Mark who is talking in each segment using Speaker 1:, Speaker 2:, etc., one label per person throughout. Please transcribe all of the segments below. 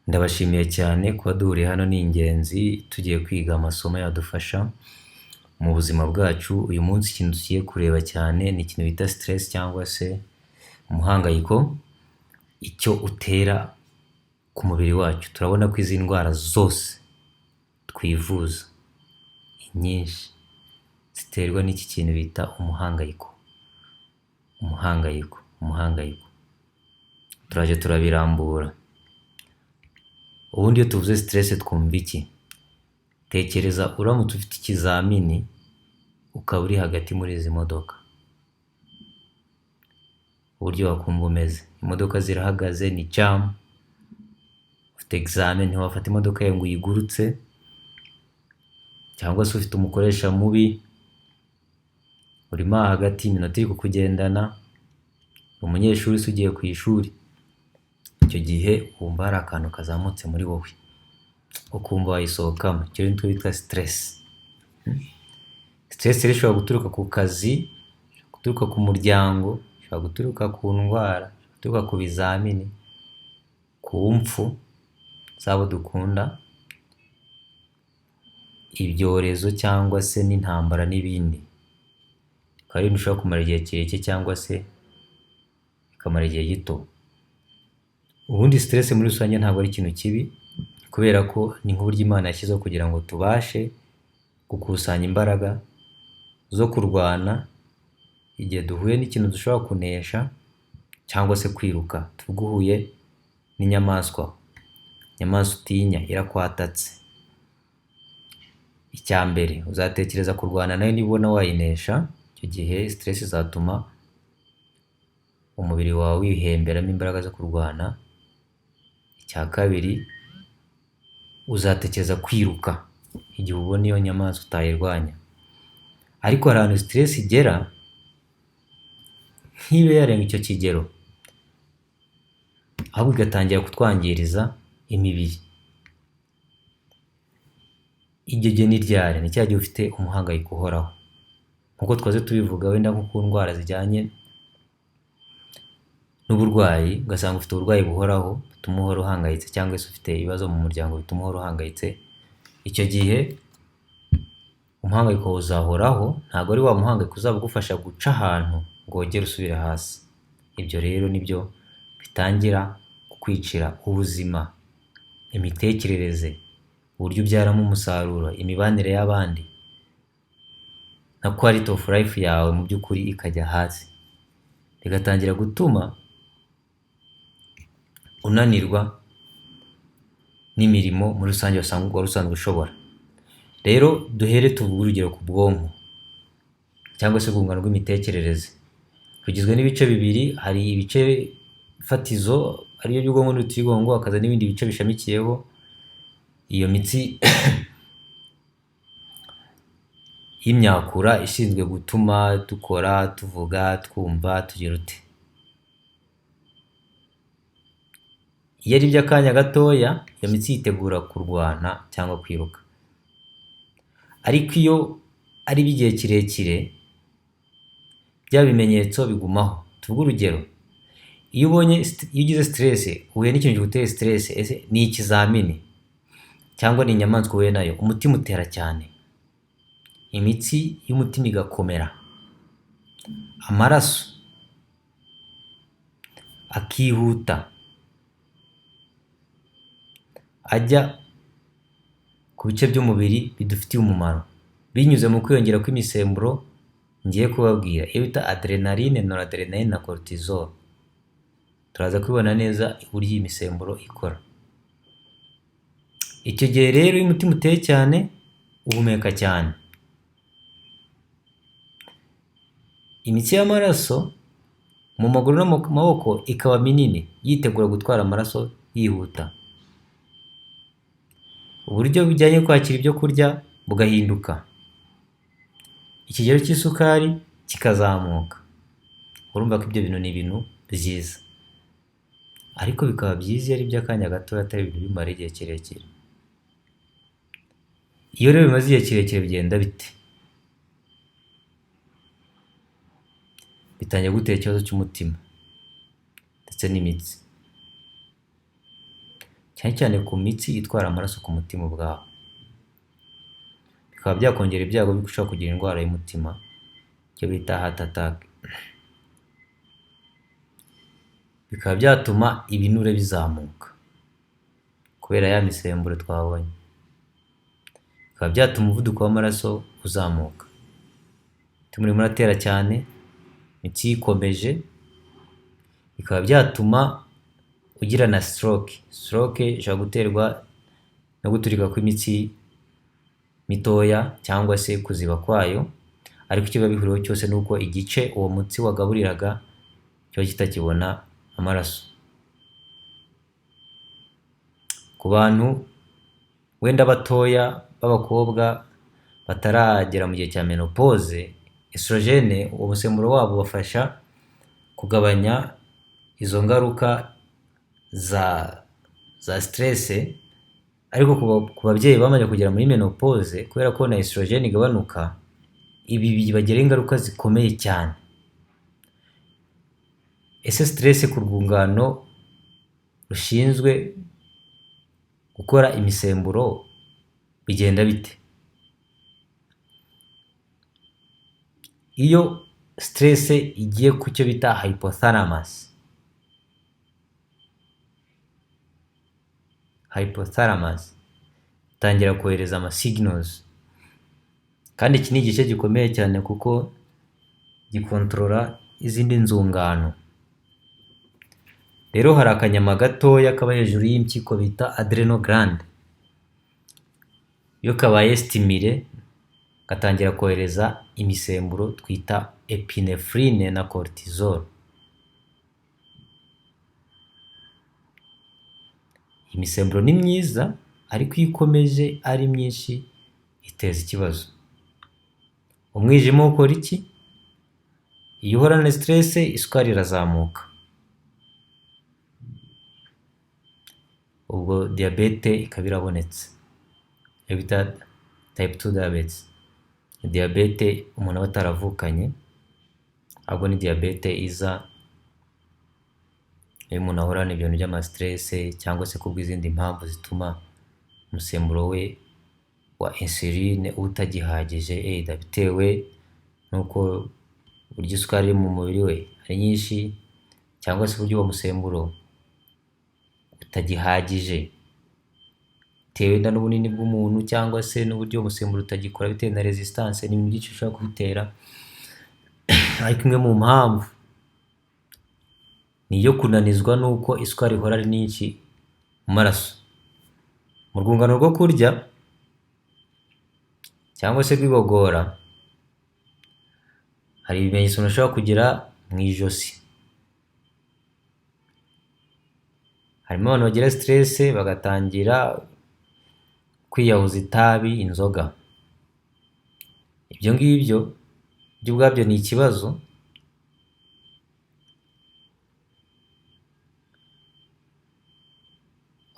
Speaker 1: Ndabashimiye cyane kuba duhuriye hano, ni ingenzi tugiye kwiga amasomo yadufasha mu buzima bwacu. Uyu munsi ikintu tugiye kureba cyane ni ikintu bita stress cyangwa se umuhangayiko, icyo utera ku mubiri wacu. Turabona ko izi ndwara zose twivuza inyinshi ziterwa n'iki kintu bita umuhangayiko. Umuhangayiko turaje turabirambura. Ubundi iyo tuvuze stress twumva iki? Tekereza uramutse ufite ikizamini ukaba uri hagati muri izi modoka, uburyo wakumva umeze. Imodoka zirahagaze, ni jam, ufite examen, ntiwafata imodoka yawe ngo uyigurutse, cyangwa se ufite umukoresha mubi, urimo hagati, iminota iri kukugendana, umunyeshuri se ugiye ku ishuri. Icyo gihe wumva hari akantu kazamutse muri wowe, ukumva wayisohokamo. Icyo ni cyo bita stress. Stress rero ishobora guturuka ku kazi, guturuka ku muryango, ishobora guturuka ku ndwara, guturuka ku bizamini, ku mpfu z'abo dukunda, ibyorezo cyangwa se n'intambara n'ibindi. Akaba ari ibintu bishobora kumara igihe kirekire cyangwa se bikamara igihe gito. Ubundi stress muri rusange ntabwo ari ikintu kibi, kubera ko ni nk'uburyo Imana yashyizeho kugira ngo tubashe gukusanya imbaraga zo kurwana igihe duhuye n'ikintu dushobora kunesha cyangwa se kwiruka. Tuvuge uhuye n'inyamaswa, inyamaswa utinya irakwatatse, icya mbere uzatekereza kurwana nayo. niba ubona wayinesha, icyo gihe stress izatuma umubiri wawe wihemberamo imbaraga zo kurwana. Icya kabiri, uzatekereza kwiruka igihe ubona iyo nyamaswa utayirwanya. Ariko hari ahantu stress igera ntibe yarenga icyo kigero, ahubwo igatangira kutwangiriza imibiri. Iryo gihe ni ryari? Ni cya gihe ufite umuhangayiko uhoraho, nk'uko twaze tubivuga, wenda nko ku ndwara zijyanye n'uburwayi, ugasanga ufite uburwayi buhoraho bituma uhora uhangayitse, cyangwa se ufite ibibazo mu muryango bituma uhora uhangayitse. Icyo gihe umuhangayiko uzahoraho, ntabwo ari wa muhangayiko uzaba ugufasha guca ahantu ngo wongere usubire hasi. Ibyo rero nibyo bitangira kukwicira ubuzima, imitekerereze, uburyo ubyaramo umusaruro, imibanire y'abandi, na quality of life yawe mu by'ukuri ikajya hasi, bigatangira gutuma unanirwa n'imirimo muri rusange wari usanzwe ushobora. Rero duhere tuvuge urugero ku bwonko cyangwa se urwungano rw'imitekerereze. Rugizwe n'ibice bibiri, hari ibice fatizo ariyo by'ubwonko n'urutirigongo, hakaza n'ibindi bice bishamikiyeho. Iyo mitsi y'imyakura ishinzwe gutuma dukora, tuvuga, twumva, tugira ute. Iyo ari iby'akanya gatoya, iyo mitsi yitegura kurwana cyangwa kwiruka. Ariko iyo ari iby'igihe kirekire, bya bimenyetso bigumaho. Tuvuge urugero, iyo ugize stress, uhuye n'ikintu giteye stress, ese ni ikizamini cyangwa ni inyamaswa uhuye nayo, umutima utera cyane, imitsi y'umutima igakomera, amaraso akihuta ajya ku bice by'umubiri bidufitiye umumaro, binyuze mu kwiyongera kw'imisemburo ngiye kubabwira, iyo bita adrenaline, noradrenaline na cortisol. Turaza kubibona neza uburyo iyi misemburo ikora. Icyo gihe rero iyo umutima uteye cyane, uhumeka cyane, imitsi y'amaraso mu maguru no mu maboko ikaba minini, yitegura gutwara amaraso yihuta. Uburyo bijyanye kwakira ibyo kurya bugahinduka, ikigero cy'isukari kikazamuka. Urumva ko ibyo bintu ni ibintu byiza, ariko bikaba byiza iyo ari iby'akanya gato, atari ibintu bimara igihe kirekire. Iyo rero bimaze igihe kirekire bigenda bite? Bitangiye gutera ikibazo cy'umutima ndetse n'imitsi. cyane cyane ku mitsi itwara amaraso ku mutima ubwawo. Bikaba byakongera ibyago byo ushobora kugira indwara y'umutima, icyo bita heart attack. Bikaba byatuma ibinure bizamuka kubera ya misemburo twabonye. Bikaba byatuma umuvuduko w'amaraso uzamuka, umutima urimo uratera cyane, imitsi ikomeje. Bikaba byatuma ugira na stroke. Stroke ishobora guterwa no guturika kw'imitsi mitoya cyangwa se kuziba kwayo, ariko icyo biba bihuriyeho cyose ni uko igice uwo mutsi wagaburiraga kiba kitakibona amaraso. Ku bantu wenda batoya b'abakobwa bataragera mu gihe cya menopause, estrogene uwo musemburo wabo bafasha kugabanya izo ngaruka za stress. Ariko ku babyeyi bamaze kugera muri menopause, kubera ko na estrogene igabanuka, ibi bibagiraho ingaruka zikomeye cyane. Ese stress ku rwungano rushinzwe gukora imisemburo bigenda bite? Iyo stress igiye ku cyo bita hypothalamus, itangira kohereza signals, kandi iki ni igice gikomeye cyane kuko gikontorora izindi nzungano. Rero hari akanyama gatoya kaba hejuru y'impyiko bita adrenal gland. Iyo kabaye stimule gatangira kohereza imisemburo twita epinephrine na cortisol. Imisemburo ni myiza, ariko iyo ikomeje ari myinshi iteza ikibazo. Umwijima ukora iki? Iyo uhorana stress, isukari irazamuka, ubwo diyabete ikaba irabonetse, iyo bita type 2 diabetes. Diyabete umuntu aba ataravukanye, ahubwo ni diyabete iza iyo umuntu ahorana ibintu by'amastress cyangwa se kubw'izindi mpamvu zituma umusemburo we wa insuline utagihagije, bitewe nuko uburyo isukari mu mubiri we ari nyinshi, cyangwa se uburyo uwo musemburo utagihagije bitewe n'ubunini bw'umuntu, cyangwa se n'uburyo umusemburo utagikora bitewe na resistance n'ibintu byinshi ushobora kubitera. Ariko imwe mu mpamvu ni iyo kunanizwa nuko isukari ihora ari nyinshi mu maraso. Mu rwungano rwo kurya cyangwa se rw'igogora hari ibimenyetso umuntu ashobora kugira mu ijosi. Harimo abantu bagira stress bagatangira kwiyahuza itabi, inzoga. Ibyo ngibyo byo ubwabyo ni ikibazo.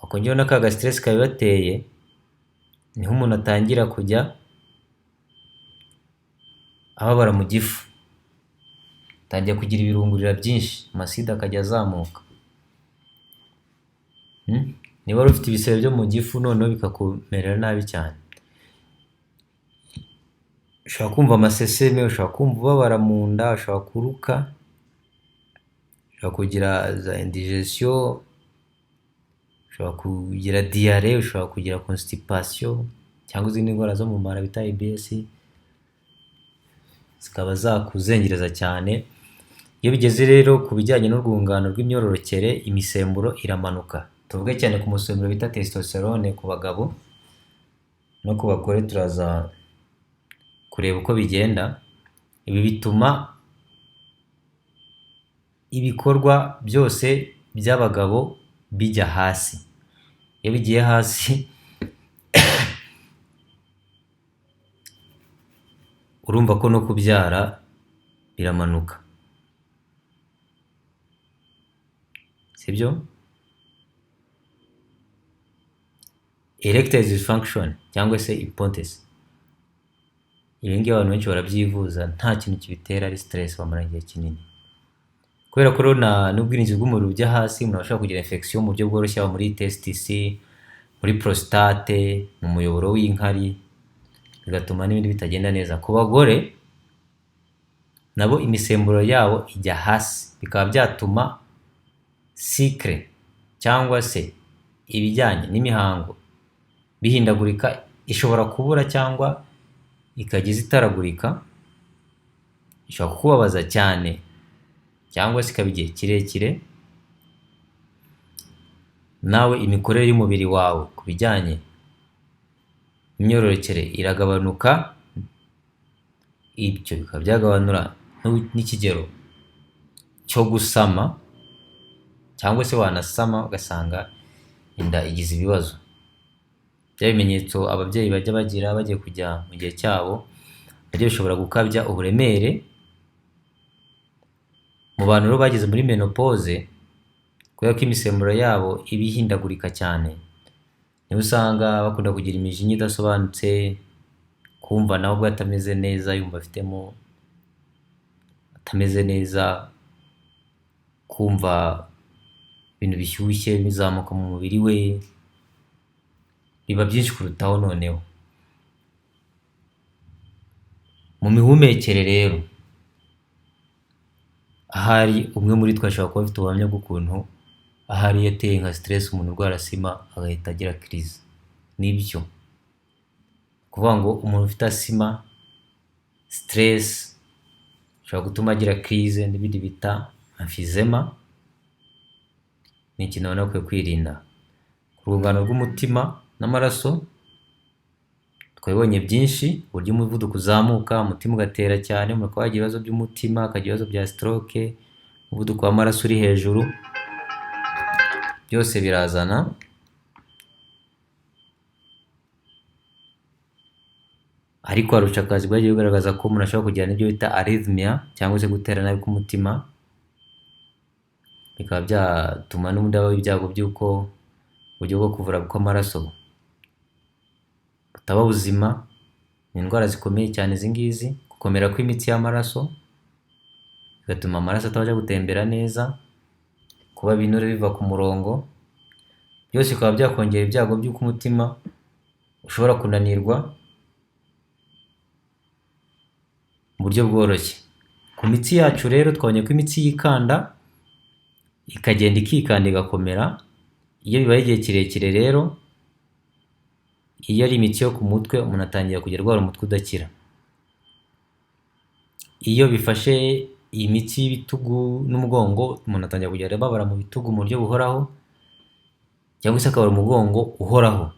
Speaker 1: Akongeraho n'akaga stress kabibateye, niho umuntu atangira kujya ababara mu gifu, atangira kugira ibirungurira byinshi, amasida akajya azamuka. Niba wari ufite ibisebe byo mu gifu noneho bikakumerera nabi cyane, ushobora kumva amaseseme, ushobora kumva ubabara mu nda, ushobora kuruka, ushobora kugira za indigestion, ushobora kugira diarrhée, ushobora kugira constipation cyangwa izindi ndwara zo mu mara bita IBS, zikaba zakuzengereza cyane. Iyo bigeze rero ku bijyanye n'urwungano rw'imyororokere, imisemburo iramanuka. Tuvuge cyane ku musemburo bita testosterone ku bagabo, no ku bagore turaza kureba uko bigenda. Ibi bituma ibikorwa byose by'abagabo bijya hasi. Iyo bigiye hasi urumva ko no kubyara biramanuka, sibyo? Erectile dysfunction cyangwa se impotence, ibi ngibi abantu benshi barabyivuza, nta kintu kibitera, ari stress bamara igihe kinini.
Speaker 2: kubera ko n'ubwirinzi bw'umubiri bujya hasi, umuntu ashobora kugira infection mu buryo bworoshye, haba muri testis, muri prostate, mu muyoboro w'inkari, bigatuma n'ibindi bitagenda neza. Ku bagore nabo imisemburo yabo ijya hasi, bikaba byatuma cycle cyangwa se ibijyanye n'imihango bihindagurika, ishobora kubura cyangwa ikajya itaragurika, ishobora kukubabaza cyane cyangwa se ikaba igihe kirekire. Nawe imikorere y'umubiri wawe ku bijyanye imyororokere iragabanuka, ibyo bikaba byagabanura n'ikigero cyo gusama, cyangwa se wanasama ugasanga inda igize ibibazo. Bya bimenyetso ababyeyi bajya bagira bagiye kujya mu gihe cyabo, nabyo bishobora gukabya uburemere. Mu bantu rero bageze muri menopause, kubera ko imisemburo yabo iba ihindagurika cyane, niba usanga bakunda kugira imijinya idasobanutse, kumva nawe ubwo atameze neza, yumva afitemo atameze neza, kumva ibintu bishyushye bizamuka mu mubiri we, biba byinshi kurutaho. Noneho mu mihumekere rero, ahari umwe muri twe ashobora kuba afite ubuhamya bw'ukuntu ahari yateye nka stress umuntu urwara asima agahita agira crise. Nibyo kuvuga ngo umuntu ufite asima, stress ishobora gutuma agira crise n'ibindi bita emphysema. Ni ikintu abantu bakwiye kwirinda. Ku rwungano rw'umutima n'amaraso twabonye byinshi, uburyo umuvuduko uzamuka, umutima ugatera cyane, umuntu akaba yagira ibibazo by'umutima, akagira ibibazo bya stroke, umuvuduko w'amaraso uri hejuru, byose birazana. Ariko hari ubushakashatsi bwagiye bugaragaza ko umuntu ashobora kugira n'ibyo bita arrhythmia, cyangwa se gutera nabi k'umutima, bikaba byatuma n'ubundi habaho ibyago by'uko uburyo bwo kuvura kw'amaraso butaba buzima. Ni indwara zikomeye cyane izi ngizi, gukomera kw'imitsi y'amaraso bigatuma amaraso atabasha gutembera neza, kuba ibinure biva ku murongo, byose bikaba byakongera ibyago by'uko umutima ushobora kunanirwa mu buryo bworoshye. Ku mitsi yacu rero twabonye ko imitsi yikanda ikagenda ikikanda igakomera. Iyo bibaye igihe kirekire rero, iyo ari imitsi yo ku mutwe, umuntu atangira kujya arwara umutwe udakira. Iyo bifashe iyi mitsi y'ibitugu n'umugongo, umuntu atangira kujya ababara mu bitugu mu buryo buhoraho, cyangwa se akabara umugongo uhoraho.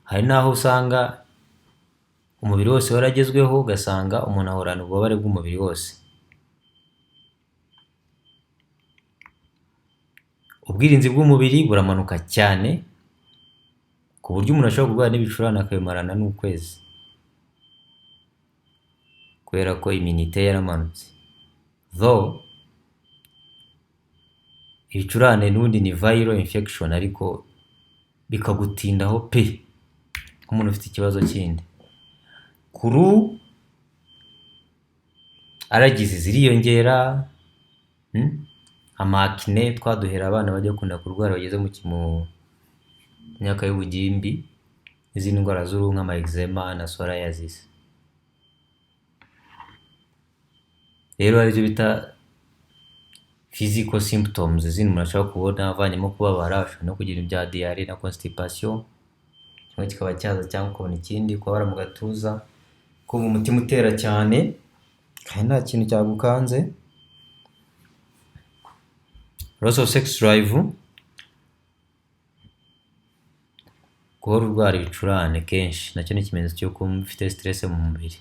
Speaker 2: Hari n'aho usanga umubiri wose waragezweho, ugasanga umuntu ahorana ububabare bw'umubiri wose. Ubwirinzi bw'umubiri buramanuka cyane, ku buryo umuntu ashobora kurwara n'ibicurane akabimarana n'ukwezi, kubera ko immunite yaramanutse. Though ibicurane n'ubundi ni viral infection, ariko bikagutindaho pe nk'umuntu ufite ikibazo kindi. Kuru aragize ziriyongera, amakine twaduhera abana bajya kunda kurwara bageze mu myaka y'ubugimbi, izindi ndwara z'uruhu nk'ama eczema na psoriasis. Rero hari ibyo bita physical symptoms, izindi umuntu ashobora kubona avanyemo kubabara, ashobora no kugira ibya diarrhea na constipation, kimwe kikaba cyaza cyangwa ukabona ikindi, kubabara mu gatuza, kumva umutima utera cyane kandi nta kintu cyagukanze, loss of sex drive, guhora urwara ibicurane kenshi nacyo ni ikimenyetso cy'uko ufite stress mu mubiri.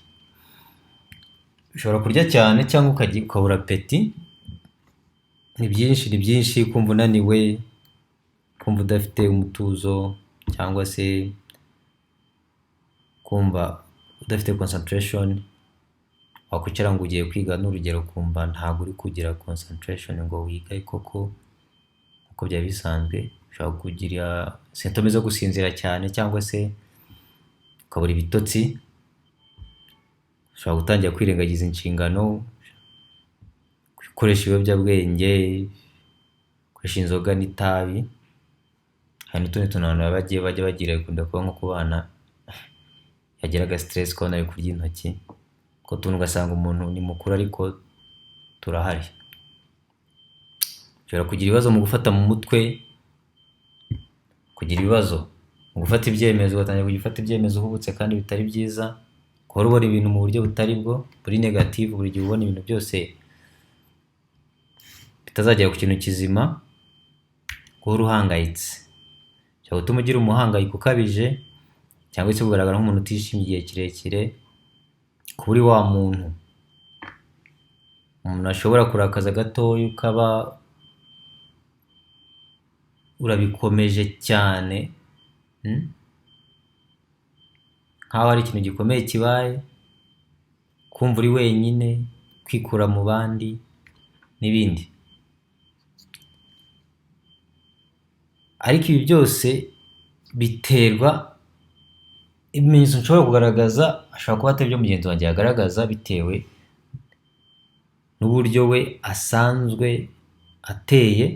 Speaker 2: Ushobora kurya cyane cyangwa ukabura apeti, ni byinshi, kumva unaniwe, kumva udafite umutuzo, cyangwa se kumva udafite concentration. Wakwicara ngo ugiye kwiga n'urugero kumva ntabwo uri kugira concentration ngo wige koko uko byari bisanzwe. Ushobora kugira symptômes zo gusinzira cyane, cyangwa se ukabura ibitotsi. Ushobora gutangira kwirengagiza inshingano,
Speaker 1: gukoresha ibiyobyabwenge, gukoresha inzoga n'itabi. Hari n'utundi tuntu abantu bajya bagira, bikunda kuba nko ku bana, yagiraga stress ukabona ari kurya intoki, utwo tuntu ugasanga umuntu ni mukuru ariko turahari. Ushobora kugira ibibazo mu gufata mu mutwe, kugira ibibazo mu gufata ibyemezo, ugatangira kujya ufata ibyemezo uhubutse kandi bitari byiza, guhora ubona ibintu mu buryo butari bwo, buri negative, buri gihe ubona ibintu byose bitazagera ku kintu kizima, guhora uhangayitse, cyangwa gutuma ugira umuhangayiko ukabije, cyangwa se kugaragara nk'umuntu utishimye igihe kirekire, kuba uri wa muntu umuntu ashobora kurakaza gatoya ukaba urabikomeje cyane, nk'aho ari ikintu gikomeye kibaye, kumva uri wenyine, kwikura mu bandi n'ibindi. Ariko ibi byose biterwa, ibimenyetso nshobora kugaragaza ashobora kuba atari byo mugenzi wanjye yagaragaza, bitewe n'uburyo we asanzwe ateye,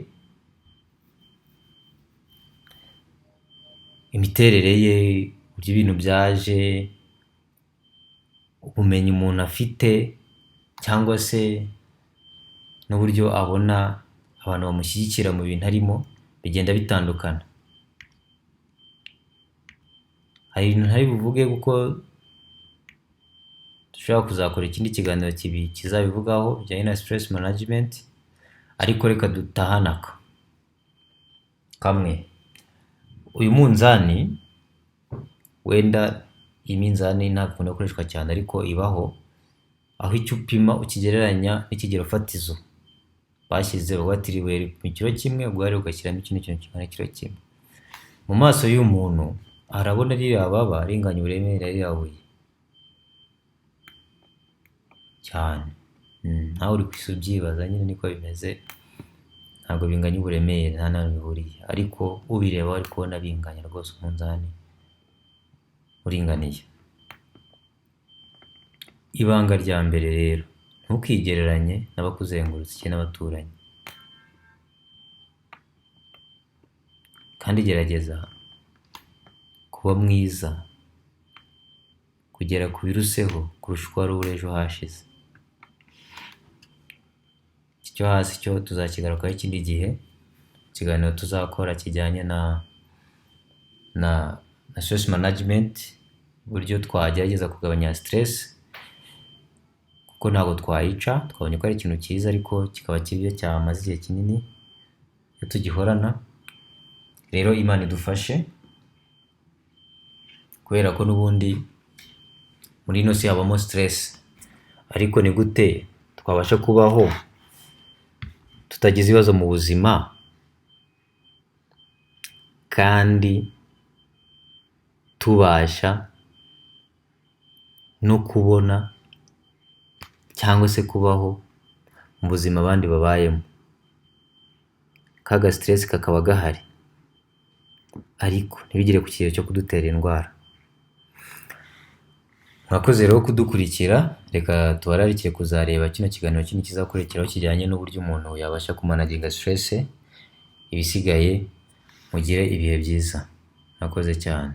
Speaker 1: imiterere ye, uburyo ibintu byaje, ubumenyi umuntu afite, cyangwa se n'uburyo abona abantu bamushyigikira mu bintu arimo, bigenda bitandukana. Hari ibintu ntari buvuge kuko dushobora kuzakora ikindi kiganiro kizabivugaho bijyanye na stress management, ariko reka dutahanaka kamwe. Uyu munzani, wenda iyi minzani ntabwo ikunda gukoreshwa cyane ariko ibaho, aho icyo upima ukigereranya n'ikigero fatizo bashyize, bati iri buye ripima ikiro kimwe, ubwo rero ugashyiramo ikindi kintu kingana kiro kimwe. Mu maso y'umuntu arabona ririya baba ringanya uburemere ririya buye cyane, nawe uri kwisi ubyibaza, nyine niko bimeze, ntabwo binganya uburemere, nta naho bihuriye, ariko ubireba ari kubona binganya rwose, umunzani uringaniye. Ibanga rya mbere rero, ntukigereranye n'abakuzengurutse n'abaturanyi, kandi gerageza kuba mwiza, kugera ku biruseho kurusha uko wari uri ejo hashize. Iki cyo hasi cyo tuzakigarukaho ikindi gihe, ikiganiro tuzakora kijyanye na stress management, uburyo twagerageza kugabanya stress, kuko ntabwo twayica, twabonye ko ari ikintu cyiza ariko kikaba kibi cyamaze igihe kinini iyo tugihorana. Rero Imana idufashe, kubera ko n'ubundi muri ino si habamo stress, ariko ni gute twabasha kubaho tutagize ibibazo mu buzima kandi tubasha no kubona cyangwa se kubaho mu buzima abandi babayemo. Kaga stress kakaba gahari, ariko ntibigire ku kigero cyo kudutera indwara. Mwakoze rero kudukurikira, reka tubararikire kuzareba kino kiganiro kindi kizakurikiraho kijyanye n'uburyo umuntu yabasha kumanaginga stress. Ibisigaye mugire ibihe byiza. Mwakoze cyane.